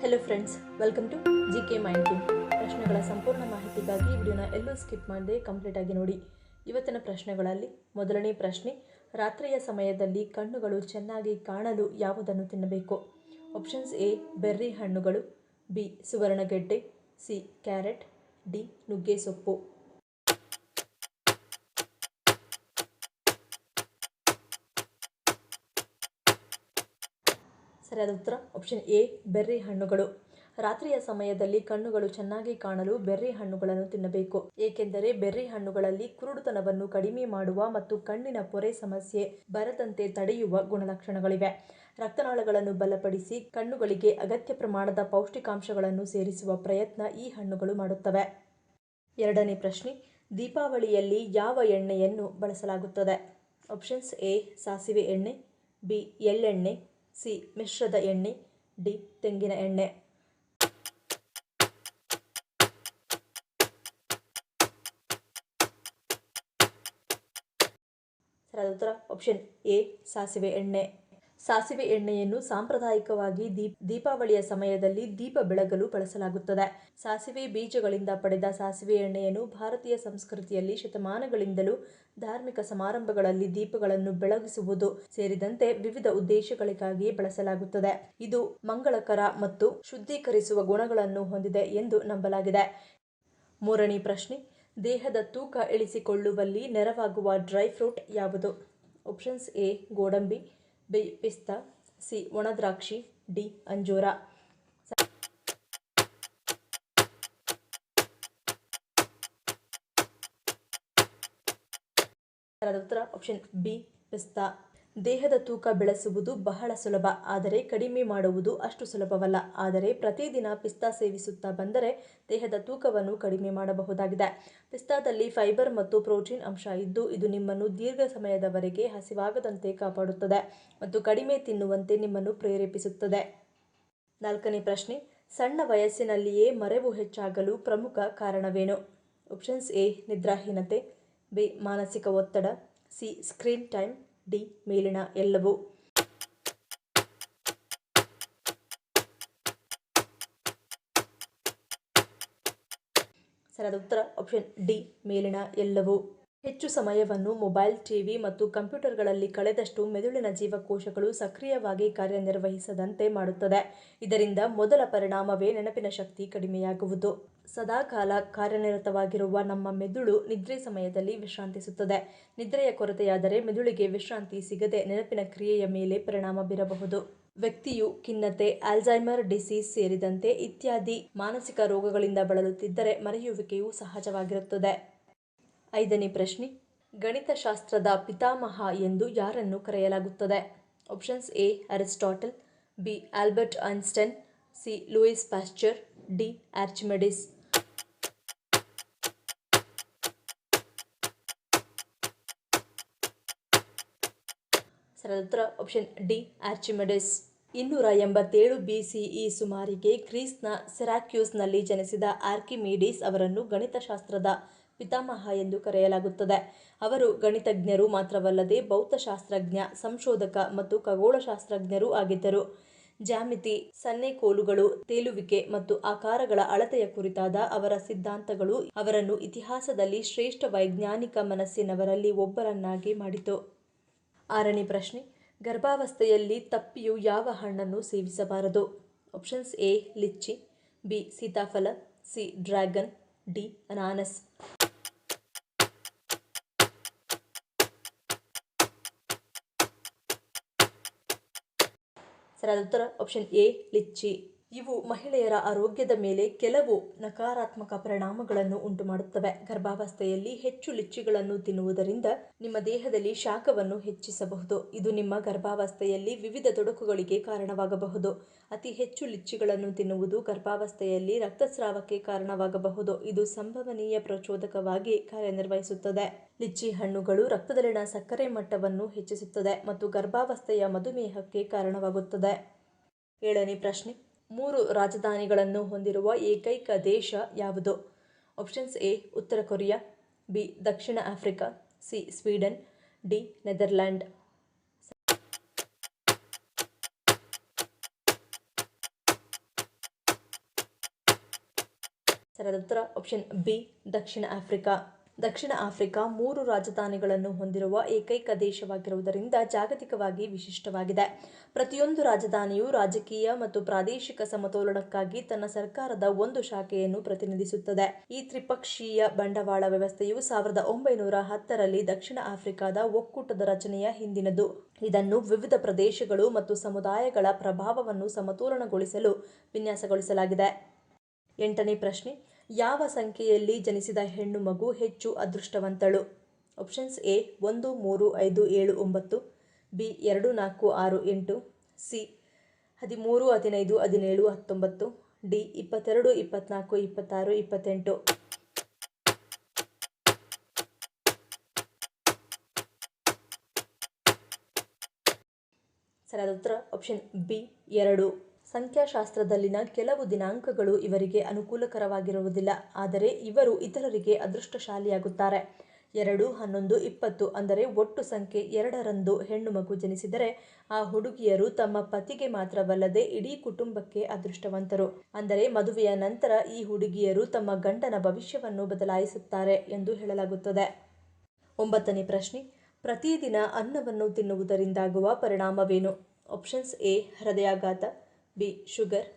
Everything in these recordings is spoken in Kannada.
Hello friends, welcome to GK mind game. ಪ್ರಶ್ನೆಗಳ ಸಂಪೂರ್ಣ ಮಾಹಿತಿಗಾಗಿ ವಿಡಿಯೋನ ಎಲ್ಲೂ ಸ್ಕಿಪ್ ಮಾಡದೆ ಕಂಪ್ಲೀಟ್ ಆಗಿ ನೋಡಿ. ಇವತ್ತಿನ ಪ್ರಶ್ನೆಗಳಲ್ಲಿ ಮೊದಲನೇ ಪ್ರಶ್ನೆ, ರಾತ್ರಿಯ ಸಮಯದಲ್ಲಿ ಕಣ್ಣುಗಳು ಚೆನ್ನಾಗಿ ಕಾಣಲು ಯಾವುದನ್ನು ತಿನ್ನಬೇಕು? ಆಪ್ಷನ್ಸ್: ಎ ಬೆರ್ರಿ ಹಣ್ಣುಗಳು, ಬಿ ಸುವರ್ಣಗೆಡ್ಡೆ, ಸಿ ಕ್ಯಾರೆಟ್, ಡಿ ನುಗ್ಗೆ ಸೊಪ್ಪು. ಸರಿಯಾದ ಉತ್ತರ ಆಪ್ಷನ್ ಎ ಬೆರ್ರಿ ಹಣ್ಣುಗಳು. ರಾತ್ರಿಯ ಸಮಯದಲ್ಲಿ ಕಣ್ಣುಗಳು ಚೆನ್ನಾಗಿ ಕಾಣಲು ಬೆರ್ರಿ ಹಣ್ಣುಗಳನ್ನು ತಿನ್ನಬೇಕು, ಏಕೆಂದರೆ ಬೆರ್ರಿ ಹಣ್ಣುಗಳಲ್ಲಿ ಕುರುಡುತನವನ್ನು ಕಡಿಮೆ ಮಾಡುವ ಮತ್ತು ಕಣ್ಣಿನ ಪೊರೆ ಸಮಸ್ಯೆ ಬರದಂತೆ ತಡೆಯುವ ಗುಣಲಕ್ಷಣಗಳಿವೆ. ರಕ್ತನಾಳಗಳನ್ನು ಬಲಪಡಿಸಿ ಕಣ್ಣುಗಳಿಗೆ ಅಗತ್ಯ ಪ್ರಮಾಣದ ಪೌಷ್ಟಿಕಾಂಶಗಳನ್ನು ಸೇರಿಸುವ ಪ್ರಯತ್ನ ಈ ಹಣ್ಣುಗಳು ಮಾಡುತ್ತವೆ. ಎರಡನೇ ಪ್ರಶ್ನೆ, ದೀಪಾವಳಿಯಲ್ಲಿ ಯಾವ ಎಣ್ಣೆಯನ್ನು ಬಳಸಲಾಗುತ್ತದೆ? ಆಪ್ಷನ್ಸ್: ಎ ಸಾಸಿವೆ ಎಣ್ಣೆ, ಬಿ ಎಳ್ಳೆಣ್ಣೆ, ಸಿ ಮಿಶ್ರದ ಎಣ್ಣೆ, ಡಿ ತೆಂಗಿನ ಎಣ್ಣೆ. ಸರಿಯಾದ ಉತ್ತರ ಆಪ್ಷನ್ ಎ ಸಾಸಿವೆ ಎಣ್ಣೆ. ಸಾಸಿವೆ ಎಣ್ಣೆಯನ್ನು ಸಾಂಪ್ರದಾಯಿಕವಾಗಿ ದೀಪಾವಳಿಯ ಸಮಯದಲ್ಲಿ ದೀಪ ಬೆಳಗಲು ಬಳಸಲಾಗುತ್ತದೆ. ಸಾಸಿವೆ ಬೀಜಗಳಿಂದ ಪಡೆದ ಸಾಸಿವೆ ಎಣ್ಣೆಯನ್ನು ಭಾರತೀಯ ಸಂಸ್ಕೃತಿಯಲ್ಲಿ ಶತಮಾನಗಳಿಂದಲೂ ಧಾರ್ಮಿಕ ಸಮಾರಂಭಗಳಲ್ಲಿ ದೀಪಗಳನ್ನು ಬೆಳಗಿಸುವುದು ಸೇರಿದಂತೆ ವಿವಿಧ ಉದ್ದೇಶಗಳಿಗಾಗಿ ಬಳಸಲಾಗುತ್ತದೆ. ಇದು ಮಂಗಳಕರ ಮತ್ತು ಶುದ್ಧೀಕರಿಸುವ ಗುಣಗಳನ್ನು ಹೊಂದಿದೆ ಎಂದು ನಂಬಲಾಗಿದೆ. ಮೂರನೇ ಪ್ರಶ್ನೆ, ದೇಹದ ತೂಕ ಇಳಿಸಿಕೊಳ್ಳುವಲ್ಲಿ ನೆರವಾಗುವ ಡ್ರೈ ಫ್ರೂಟ್ ಯಾವುದು? ಆಪ್ಷನ್ಸ್: ಎ ಗೋಡಂಬಿ, ಬಿ ಪಿಸ್ತಾ, ಸಿ ಒಣದ್ರಾಕ್ಷಿ, ಡಿ ಅಂಜೂರ. ಸರಿಯಾದ ಉತ್ತರ ಆಪ್ಷನ್ ಬಿ ಪಿಸ್ತಾ. ದೇಹದ ತೂಕ ಬೆಳೆಸುವುದು ಬಹಳ ಸುಲಭ, ಆದರೆ ಕಡಿಮೆ ಮಾಡುವುದು ಅಷ್ಟು ಸುಲಭವಲ್ಲ. ಆದರೆ ಪ್ರತಿದಿನ ಪಿಸ್ತಾ ಸೇವಿಸುತ್ತಾ ಬಂದರೆ ದೇಹದ ತೂಕವನ್ನು ಕಡಿಮೆ ಮಾಡಬಹುದಾಗಿದೆ. ಪಿಸ್ತಾದಲ್ಲಿ ಫೈಬರ್ ಮತ್ತು ಪ್ರೋಟೀನ್ ಅಂಶ ಇದ್ದು, ಇದು ನಿಮ್ಮನ್ನು ದೀರ್ಘ ಸಮಯದವರೆಗೆ ಹಸಿವಾಗದಂತೆ ಕಾಪಾಡುತ್ತದೆ ಮತ್ತು ಕಡಿಮೆ ತಿನ್ನುವಂತೆ ನಿಮ್ಮನ್ನು ಪ್ರೇರೇಪಿಸುತ್ತದೆ. ನಾಲ್ಕನೇ ಪ್ರಶ್ನೆ, ಸಣ್ಣ ವಯಸ್ಸಿನಲ್ಲಿಯೇ ಮರೆವು ಹೆಚ್ಚಾಗಲು ಪ್ರಮುಖ ಕಾರಣವೇನು? ಆಪ್ಷನ್ಸ್: ಎ ನಿದ್ರಾಹೀನತೆ, ಬಿ ಮಾನಸಿಕ ಒತ್ತಡ, ಸಿ ಸ್ಕ್ರೀನ್ ಟೈಮ್, ಡಿ ಮೇಲಿನ ಎಲ್ಲವೂ. ಸರಿಯಾದ ಉತ್ತರ ಆಪ್ಷನ್ ಡಿ ಮೇಲಿನ ಎಲ್ಲವೂ. ಹೆಚ್ಚು ಸಮಯವನ್ನು ಮೊಬೈಲ್, ಟಿವಿ ಮತ್ತು ಕಂಪ್ಯೂಟರ್ಗಳಲ್ಲಿ ಕಳೆದಷ್ಟು ಮೆದುಳಿನ ಜೀವಕೋಶಗಳು ಸಕ್ರಿಯವಾಗಿ ಕಾರ್ಯನಿರ್ವಹಿಸದಂತೆ ಮಾಡುತ್ತದೆ. ಇದರಿಂದ ಮೊದಲ ಪರಿಣಾಮವೇ ನೆನಪಿನ ಶಕ್ತಿ ಕಡಿಮೆಯಾಗುವುದು. ಸದಾಕಾಲ ಕಾರ್ಯನಿರತವಾಗಿರುವ ನಮ್ಮ ಮೆದುಳು ನಿದ್ರೆ ಸಮಯದಲ್ಲಿ ವಿಶ್ರಾಂತಿಸುತ್ತದೆ. ನಿದ್ರೆಯ ಕೊರತೆಯಾದರೆ ಮೆದುಳಿಗೆ ವಿಶ್ರಾಂತಿ ಸಿಗದೆ ನೆನಪಿನ ಕ್ರಿಯೆಯ ಮೇಲೆ ಪರಿಣಾಮ ಬೀರಬಹುದು. ವ್ಯಕ್ತಿಯು ಖಿನ್ನತೆ, ಆಲ್ಝೈಮರ್ ಡಿಸೀಸ್ ಸೇರಿದಂತೆ ಇತ್ಯಾದಿ ಮಾನಸಿಕ ರೋಗಗಳಿಂದ ಬಳಲುತ್ತಿದ್ದರೆ ಮರೆಯುವಿಕೆಯು ಸಹಜವಾಗಿರುತ್ತದೆ. ಐದನೇ ಪ್ರಶ್ನೆ, ಗಣಿತಶಾಸ್ತ್ರದ ಪಿತಾಮಹ ಎಂದು ಯಾರನ್ನು ಕರೆಯಲಾಗುತ್ತದೆ? Options: A Aristotle, B Albert Einstein, C Louis Pasteur, D Archimedes. ಸರಿಯಾದ ಉತ್ತರ ಆಪ್ಷನ್ ಡಿ ಆರ್ಚಿಮೆಡಿಸ್. 287 BCE ಸುಮಾರಿಗೆ ಗ್ರೀಸ್ನ ಸಿರಾಕ್ಯೂಸ್ನಲ್ಲಿ ಜನಿಸಿದ ಆರ್ಕಿಮಿಡೀಸ್ ಅವರನ್ನು ಗಣಿತಶಾಸ್ತ್ರದ ಪಿತಾಮಹ ಎಂದು ಕರೆಯಲಾಗುತ್ತದೆ. ಅವರು ಗಣಿತಜ್ಞರು ಮಾತ್ರವಲ್ಲದೆ ಭೌತಶಾಸ್ತ್ರಜ್ಞ, ಸಂಶೋಧಕ ಮತ್ತು ಖಗೋಳಶಾಸ್ತ್ರಜ್ಞರೂ ಆಗಿದ್ದರು. ಜ್ಯಾಮಿತಿ, ಸನ್ನೆಕೋಲುಗಳು, ತೇಲುವಿಕೆ ಮತ್ತು ಆಕಾರಗಳ ಅಳತೆಯ ಕುರಿತಾದ ಅವರ ಸಿದ್ಧಾಂತಗಳು ಅವರನ್ನು ಇತಿಹಾಸದಲ್ಲಿ ಶ್ರೇಷ್ಠ ವೈಜ್ಞಾನಿಕ ಮನಸ್ಸಿನವರಲ್ಲಿ ಒಬ್ಬರನ್ನಾಗಿ ಮಾಡಿತು. ಆರನೇ ಪ್ರಶ್ನೆ, ಗರ್ಭಾವಸ್ಥೆಯಲ್ಲಿ ತಪ್ಪಿಯು ಯಾವ ಹಣ್ಣನ್ನು ಸೇವಿಸಬಾರದು? ಆಪ್ಷನ್ಸ್: ಎ ಲಿಚ್ಚಿ, ಬಿ ಸೀತಾಫಲ, ಸಿ ಡ್ರ್ಯಾಗನ್, ಡಿ ಅನಾನಸ್. ಸರಿಯಾದ ಉತ್ತರ ಆಪ್ಷನ್ ಎ ಲಿಚ್ಚಿ. ಇವು ಮಹಿಳೆಯರ ಆರೋಗ್ಯದ ಮೇಲೆ ಕೆಲವು ನಕಾರಾತ್ಮಕ ಪರಿಣಾಮಗಳನ್ನು ಉಂಟುಮಾಡುತ್ತವೆ. ಗರ್ಭಾವಸ್ಥೆಯಲ್ಲಿ ಹೆಚ್ಚು ಲಿಚ್ಚಿಗಳನ್ನು ತಿನ್ನುವುದರಿಂದ ನಿಮ್ಮ ದೇಹದಲ್ಲಿ ಶಾಖವನ್ನು ಹೆಚ್ಚಿಸಬಹುದು. ಇದು ನಿಮ್ಮ ಗರ್ಭಾವಸ್ಥೆಯಲ್ಲಿ ವಿವಿಧ ತೊಡಕುಗಳಿಗೆ ಕಾರಣವಾಗಬಹುದು. ಅತಿ ಹೆಚ್ಚು ಲಿಚ್ಚಿಗಳನ್ನು ತಿನ್ನುವುದು ಗರ್ಭಾವಸ್ಥೆಯಲ್ಲಿ ರಕ್ತಸ್ರಾವಕ್ಕೆ ಕಾರಣವಾಗಬಹುದು. ಇದು ಸಂಭವನೀಯ ಪ್ರಚೋದಕವಾಗಿ ಕಾರ್ಯನಿರ್ವಹಿಸುತ್ತದೆ. ಲಿಚ್ಚಿ ಹಣ್ಣುಗಳು ರಕ್ತದಲ್ಲಿನ ಸಕ್ಕರೆ ಮಟ್ಟವನ್ನು ಹೆಚ್ಚಿಸುತ್ತದೆ ಮತ್ತು ಗರ್ಭಾವಸ್ಥೆಯ ಮಧುಮೇಹಕ್ಕೆ ಕಾರಣವಾಗುತ್ತದೆ. ಏಳನೇ ಪ್ರಶ್ನೆ, 3 ರಾಜಧಾನಿಗಳನ್ನು ಹೊಂದಿರುವ ಏಕೈಕ ದೇಶ ಯಾವುದು? ಆಪ್ಷನ್ಸ್: ಎ ಉತ್ತರ ಕೊರಿಯಾ, ಬಿ ದಕ್ಷಿಣ Africa, C Sweden, D Netherland. ಸರಿಯಾದ ಉತ್ತರ ಆಪ್ಷನ್ ಬಿ ದಕ್ಷಿಣ ಆಫ್ರಿಕಾ. ದಕ್ಷಿಣ ಆಫ್ರಿಕಾ 3 ರಾಜಧಾನಿಗಳನ್ನು ಹೊಂದಿರುವ ಏಕೈಕ ದೇಶವಾಗಿರುವುದರಿಂದ ಜಾಗತಿಕವಾಗಿ ವಿಶಿಷ್ಟವಾಗಿದೆ. ಪ್ರತಿಯೊಂದು ರಾಜಧಾನಿಯು ರಾಜಕೀಯ ಮತ್ತು ಪ್ರಾದೇಶಿಕ ಸಮತೋಲನಕ್ಕಾಗಿ ತನ್ನ ಸರ್ಕಾರದ ಒಂದು ಶಾಖೆಯನ್ನು ಪ್ರತಿನಿಧಿಸುತ್ತದೆ. ಈ ತ್ರಿಪಕ್ಷೀಯ ಬಂಡವಾಳ ವ್ಯವಸ್ಥೆಯು 1910ರಲ್ಲಿ ದಕ್ಷಿಣ ಆಫ್ರಿಕಾದ ಒಕ್ಕೂಟದ ರಚನೆಯ ಹಿಂದಿನದು. ಇದನ್ನು ವಿವಿಧ ಪ್ರದೇಶಗಳು ಮತ್ತು ಸಮುದಾಯಗಳ ಪ್ರಭಾವವನ್ನು ಸಮತೋಲನಗೊಳಿಸಲು ವಿನ್ಯಾಸಗೊಳಿಸಲಾಗಿದೆ. 8ನೇ ಪ್ರಶ್ನೆ, ಯಾವ ಸಂಖ್ಯೆಯಲ್ಲಿ ಜನಿಸಿದ ಹೆಣ್ಣು ಮಗು ಹೆಚ್ಚು ಅದೃಷ್ಟವಂತಳು? Options A 1 3 5 7 9, B 2 4 6 8, C 13 15 17 19, D 22 24 26 28. ಸರಿಯಾದ ಉತ್ತರ ಆಪ್ಷನ್ ಬಿ 2. ಸಂಖ್ಯಾಶಾಸ್ತ್ರದಲ್ಲಿನ ಕೆಲವು ದಿನಾಂಕಗಳು ಇವರಿಗೆ ಅನುಕೂಲಕರವಾಗಿರುವುದಿಲ್ಲ, ಆದರೆ ಇವರು ಇತರರಿಗೆ ಅದೃಷ್ಟಶಾಲಿಯಾಗುತ್ತಾರೆ. 2 11 20 ಅಂದರೆ ಒಟ್ಟು ಸಂಖ್ಯೆ 2ರಂದು ಹೆಣ್ಣು ಮಗು ಜನಿಸಿದರೆ ಆ ಹುಡುಗಿಯರು ತಮ್ಮ ಪತಿಗೆ ಮಾತ್ರವಲ್ಲದೆ ಇಡೀ ಕುಟುಂಬಕ್ಕೆ ಅದೃಷ್ಟವಂತರು. ಅಂದರೆ ಮದುವೆಯ ನಂತರ ಈ ಹುಡುಗಿಯರು ತಮ್ಮ ಗಂಡನ ಭವಿಷ್ಯವನ್ನು ಬದಲಾಯಿಸುತ್ತಾರೆ ಎಂದು ಹೇಳಲಾಗುತ್ತದೆ. 9ನೇ ಪ್ರಶ್ನೆ, ಪ್ರತಿದಿನ ಅನ್ನವನ್ನು ತಿನ್ನುವುದರಿಂದಾಗುವ ಪರಿಣಾಮವೇನು? ಆಪ್ಷನ್ಸ್ ಎ ಹೃದಯಾಘಾತ, ಬಿ ಶುಗರ್,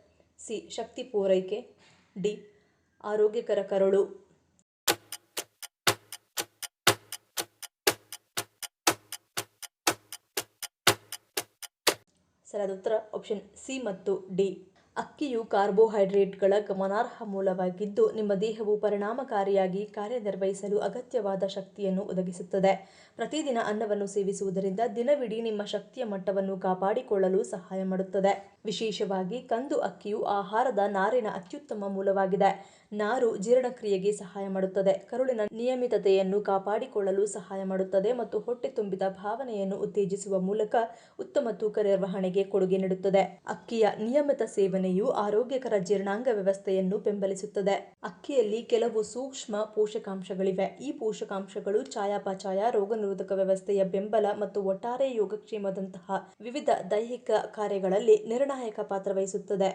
ಸಿ ಶಕ್ತಿ ಪೂರೈಕೆ, ಡಿ ಆರೋಗ್ಯಕರ ಕರುಳು. ಸರಿಯಾದ ಉತ್ತರ ಆಪ್ಷನ್ ಸಿ ಮತ್ತು ಡಿ. ಅಕ್ಕಿಯು ಕಾರ್ಬೋಹೈಡ್ರೇಟ್ಗಳ ಗಮನಾರ್ಹ ಮೂಲವಾಗಿದ್ದು ನಿಮ್ಮ ದೇಹವು ಪರಿಣಾಮಕಾರಿಯಾಗಿ ಕಾರ್ಯನಿರ್ವಹಿಸಲು ಅಗತ್ಯವಾದ ಶಕ್ತಿಯನ್ನು ಒದಗಿಸುತ್ತದೆ. ಪ್ರತಿದಿನ ಅನ್ನವನ್ನು ಸೇವಿಸುವುದರಿಂದ ದಿನವಿಡೀ ನಿಮ್ಮ ಶಕ್ತಿಯ ಮಟ್ಟವನ್ನು ಕಾಪಾಡಿಕೊಳ್ಳಲು ಸಹಾಯ ಮಾಡುತ್ತದೆ. ವಿಶೇಷವಾಗಿ ಕಂದು ಅಕ್ಕಿಯು ಆಹಾರದ ನಾರಿನ ಅತ್ಯುತ್ತಮ ಮೂಲವಾಗಿದೆ. ನಾರು ಜೀರ್ಣಕ್ರಿಯೆಗೆ ಸಹಾಯ ಮಾಡುತ್ತದೆ, ಕರುಳಿನ ನಿಯಮಿತತೆಯನ್ನು ಕಾಪಾಡಿಕೊಳ್ಳಲು ಸಹಾಯ ಮಾಡುತ್ತದೆ ಮತ್ತು ಹೊಟ್ಟೆ ತುಂಬಿದ ಭಾವನೆಯನ್ನು ಉತ್ತೇಜಿಸುವ ಮೂಲಕ ಉತ್ತಮ ತೂಕ ನಿರ್ವಹಣೆಗೆ ಕೊಡುಗೆ ನೀಡುತ್ತದೆ. ಅಕ್ಕಿಯ ನಿಯಮಿತ ಸೇವನೆಯು ಆರೋಗ್ಯಕರ ಜೀರ್ಣಾಂಗ ವ್ಯವಸ್ಥೆಯನ್ನು ಬೆಂಬಲಿಸುತ್ತದೆ. ಅಕ್ಕಿಯಲ್ಲಿ ಕೆಲವು ಸೂಕ್ಷ್ಮ ಪೋಷಕಾಂಶಗಳಿವೆ. ಈ ಪೋಷಕಾಂಶಗಳು ಚಯಾಪಚಯ, ರೋಗನಿರೋಧಕ ವ್ಯವಸ್ಥೆಯ ಬೆಂಬಲ ಮತ್ತು ಒಟ್ಟಾರೆ ಯೋಗಕ್ಷೇಮದಂತಹ ವಿವಿಧ ದೈಹಿಕ ಕಾರ್ಯಗಳಲ್ಲಿ ನಿರ್ಣಾಯಕ ಪಾತ್ರ ವಹಿಸುತ್ತದೆ.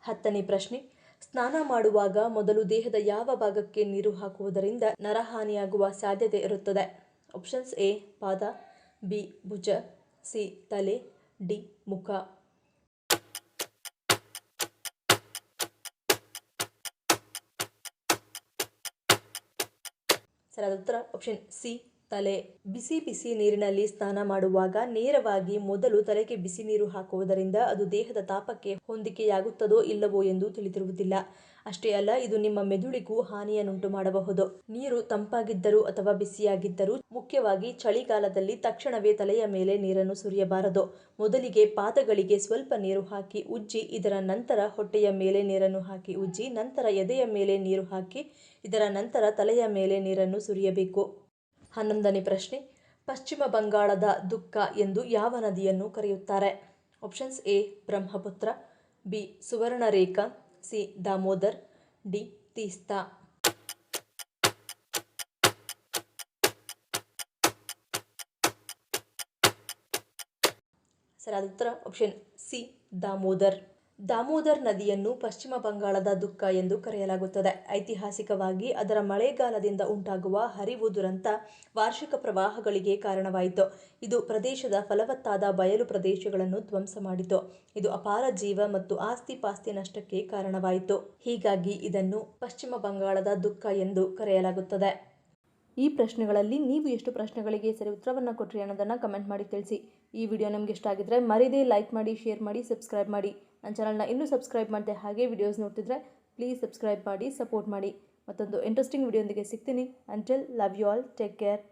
10ನೇ ಪ್ರಶ್ನೆ, ಸ್ನಾನ ಮಾಡುವಾಗ ಮೊದಲು ದೇಹದ ಯಾವ ಭಾಗಕ್ಕೆ ನೀರು ಹಾಕುವುದರಿಂದ ನರಹಾನಿಯಾಗುವ ಸಾಧ್ಯತೆ ಇರುತ್ತದೆ? ಆಪ್ಷನ್ಸ್ ಎ ಪಾದ, ಬಿ ಭುಜ, ಸಿ ತಲೆ, ಡಿ ಮುಖ. ಸರಿಯಾದ ಉತ್ತರ ಆಪ್ಷನ್ ಸಿ ತಲೆ. ಬಿಸಿ ಬಿಸಿ ನೀರಿನಲ್ಲಿ ಸ್ನಾನ ಮಾಡುವಾಗ ನೇರವಾಗಿ ಮೊದಲು ತಲೆಗೆ ಬಿಸಿ ನೀರು ಹಾಕುವುದರಿಂದ ಅದು ದೇಹದ ತಾಪಕ್ಕೆ ಹೊಂದಿಕೆಯಾಗುತ್ತದೋ ಇಲ್ಲವೋ ಎಂದು ತಿಳಿದಿರುವುದಿಲ್ಲ. ಅಷ್ಟೇ ಅಲ್ಲ, ಇದು ನಿಮ್ಮ ಮೆದುಳಿಗೂ ಹಾನಿಯನ್ನುಂಟು ಮಾಡಬಹುದು. ನೀರು ತಂಪಾಗಿದ್ದರೂ ಅಥವಾ ಬಿಸಿಯಾಗಿದ್ದರೂ, ಮುಖ್ಯವಾಗಿ ಚಳಿಗಾಲದಲ್ಲಿ ತಕ್ಷಣವೇ ತಲೆಯ ಮೇಲೆ ನೀರನ್ನು ಸುರಿಯಬಾರದು. ಮೊದಲಿಗೆ ಪಾದಗಳಿಗೆ ಸ್ವಲ್ಪ ನೀರು ಹಾಕಿ ಉಜ್ಜಿ, ಇದರ ನಂತರ ಹೊಟ್ಟೆಯ ಮೇಲೆ ನೀರನ್ನು ಹಾಕಿ ಉಜ್ಜಿ, ನಂತರ ಎದೆಯ ಮೇಲೆ ನೀರು ಹಾಕಿ, ಇದರ ನಂತರ ತಲೆಯ ಮೇಲೆ ನೀರನ್ನು ಸುರಿಯಬೇಕು. 11ನೇ ಪ್ರಶ್ನೆ, ಪಶ್ಚಿಮ ಬಂಗಾಳದ ದುಃಖ ಎಂದು ಯಾವ ನದಿಯನ್ನು ಕರೆಯುತ್ತಾರೆ? Options A Brahmaputra, B Subarnarekha, C Damodar, D Teesta. ಸರಿಯಾದ ಉತ್ತರ ಆಪ್ಷನ್ ಸಿ ದಾಮೋದರ್. ದಾಮೋದರ್ ನದಿಯನ್ನು ಪಶ್ಚಿಮ ಬಂಗಾಳದ ದುಃಖ ಎಂದು ಕರೆಯಲಾಗುತ್ತದೆ. ಐತಿಹಾಸಿಕವಾಗಿ ಅದರ ಮಳೆಗಾಲದಿಂದ ಉಂಟಾಗುವ ಹರಿವು ದುರಂತ ವಾರ್ಷಿಕ ಪ್ರವಾಹಗಳಿಗೆ ಕಾರಣವಾಯಿತು. ಇದು ಪ್ರದೇಶದ ಫಲವತ್ತಾದ ಬಯಲು ಪ್ರದೇಶಗಳನ್ನು ಧ್ವಂಸ ಮಾಡಿತು. ಇದು ಅಪಾರ ಜೀವ ಮತ್ತು ಆಸ್ತಿ ಪಾಸ್ತಿ ನಷ್ಟಕ್ಕೆ ಕಾರಣವಾಯಿತು. ಹೀಗಾಗಿ ಇದನ್ನು ಪಶ್ಚಿಮ ಬಂಗಾಳದ ದುಃಖ ಎಂದು ಕರೆಯಲಾಗುತ್ತದೆ. ಈ ಪ್ರಶ್ನೆಗಳಲ್ಲಿ ನೀವು ಎಷ್ಟು ಪ್ರಶ್ನೆಗಳಿಗೆ ಸರಿ ಉತ್ತರವನ್ನು ಕೊಟ್ಟರಿ ಅನ್ನೋದನ್ನು ಕಮೆಂಟ್ ಮಾಡಿ ತಿಳಿಸಿ. ಈ ವಿಡಿಯೋ ನಿಮಗೆ ಇಷ್ಟ ಆಗಿದ್ರೆ ಮರಿದೇ ಲೈಕ್ ಮಾಡಿ, ಶೇರ್ ಮಾಡಿ, ಸಬ್ಸ್ಕ್ರೈಬ್ ಮಾಡಿ. ನನ್ನ ಚಾನಲ್ನ ಇನ್ನೂ ಸಬ್ಸ್ಕ್ರೈಬ್ ಮಾಡಿದೆ ಹಾಗೆ ವಿಡಿಯೋಸ್ ನೋಡ್ತಿದ್ರೆ ಪ್ಲೀಸ್ ಸಬ್ಸ್ಕ್ರೈಬ್ ಮಾಡಿ, ಸಪೋರ್ಟ್ ಮಾಡಿ. ಮತ್ತೊಂದು ಇಂಟ್ರೆಸ್ಟಿಂಗ್ ವಿಡಿಯೋದೊಂದಿಗೆ ಸಿಗ್ತೀನಿ. Until love you all, take care.